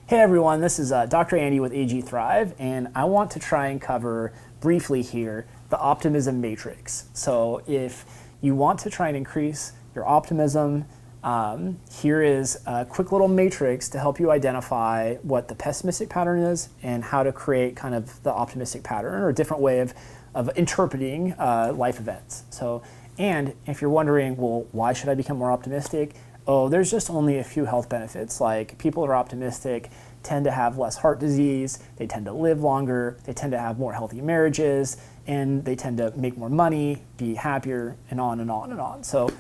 Hey everyone, this is Dr. Andy with AG Thrive, and I want to try and cover briefly here the optimism matrix. So if you want to try and increase your optimism, here is a quick little matrix to help you identify what the pessimistic pattern is and how to create kind of the optimistic pattern, or a different way of interpreting life events. So, and if you're wondering, well, why should I become more optimistic? Oh, there's just only a few health benefits. Like, people who are optimistic tend to have less heart disease, they tend to live longer, they tend to have more healthy marriages, and they tend to make more money, be happier, and on and on and on. So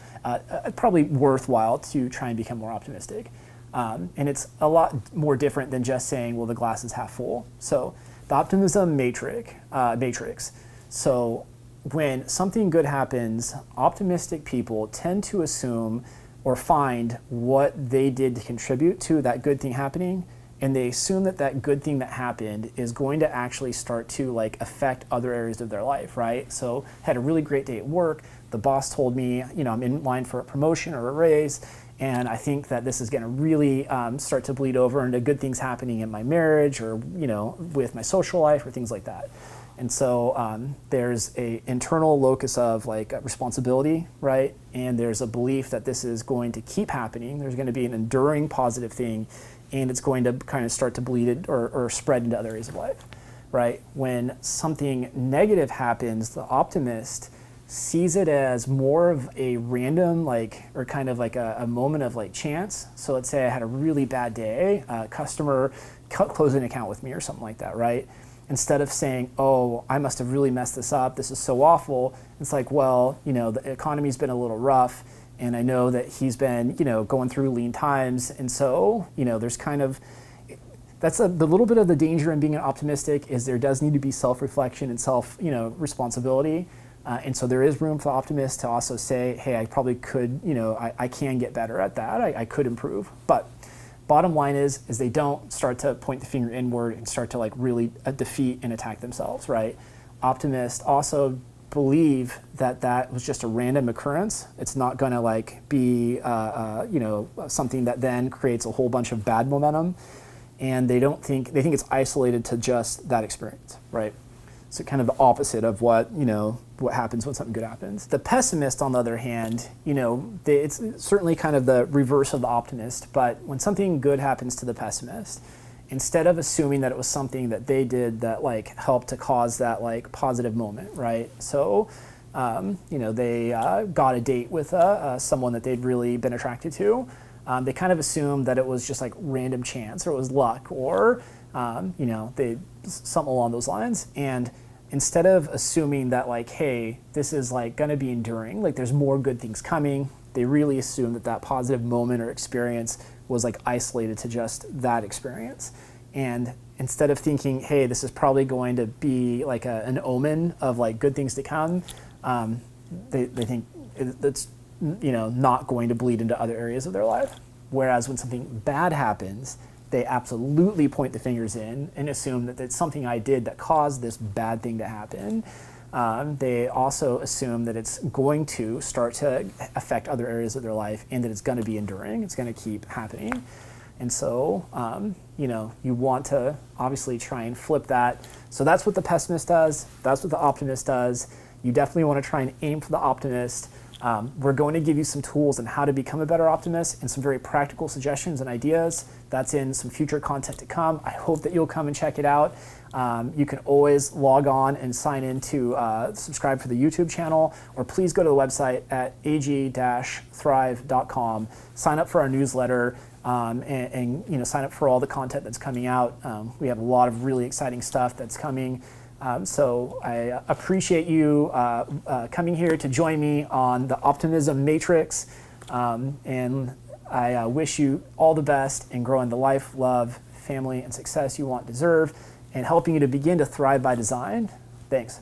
probably worthwhile to try and become more optimistic. And it's a lot more different than just saying, well, the glass is half full. So the optimism matrix. So when something good happens, optimistic people tend to assume or find what they did to contribute to that good thing happening, and they assume that that good thing that happened is going to actually start to like affect other areas of their life, right? So had a really great day at work, the boss told me, I'm in line for a promotion or a raise, and I think that this is going to really start to bleed over into good things happening in my marriage, or with my social life, or things like that. And so there's a internal locus of like responsibility, right? And there's a belief that this is going to keep happening. There's going to be an enduring positive thing, and it's going to kind of start to bleed it or spread into other areas of life, right? When something negative happens, the optimist sees it as more of a random, or kind of like a moment of like chance. So let's say I had a really bad day, a customer closed an account with me or something like that, right? Instead of saying, oh, I must have really messed this up, this is so awful, it's like, well, the economy's been a little rough, and I know that he's been, going through lean times, and so, there's kind of, that's the little bit of the danger in being an optimistic, is there does need to be self-reflection and responsibility, and so there is room for the optimist to also say, hey, I probably could, I can get better at that, I could improve, but bottom line is they don't start to point the finger inward and start to like really defeat and attack themselves, right? Optimists also believe that that was just a random occurrence. It's not going to like be something that then creates a whole bunch of bad momentum, and they think it's isolated to just that experience, right? So kind of the opposite of what happens when something good happens. The pessimist, on the other hand, it's certainly kind of the reverse of the optimist, but when something good happens to the pessimist, instead of assuming that it was something that they did that like helped to cause that like positive moment, right? So, they got a date with someone that they'd really been attracted to. They kind of assumed that it was just like random chance, or it was luck, or something along those lines. And instead of assuming that like, hey, this is like going to be enduring, like there's more good things coming, they really assume that that positive moment or experience was like isolated to just that experience. And instead of thinking, hey, this is probably going to be like an omen of like good things to come, they think that's not going to bleed into other areas of their life. Whereas when something bad happens, they absolutely point the fingers in and assume that it's something I did that caused this bad thing to happen. They also assume that it's going to start to affect other areas of their life, and that it's going to be enduring, it's going to keep happening. And so, you want to obviously try and flip that. So that's what the pessimist does, that's what the optimist does. You definitely want to try and aim for the optimist. We're going to give you some tools on how to become a better optimist and some very practical suggestions and ideas. That's in some future content to come. I hope that you'll come and check it out. You can always log on and sign in to subscribe for the YouTube channel, or please go to the website at ag-thrive.com. Sign up for our newsletter and sign up for all the content that's coming out. We have a lot of really exciting stuff that's coming. So I appreciate you coming here to join me on the Optimism Matrix, and I wish you all the best in growing the life, love, family, and success you want, deserve, and helping you to begin to thrive by design. Thanks.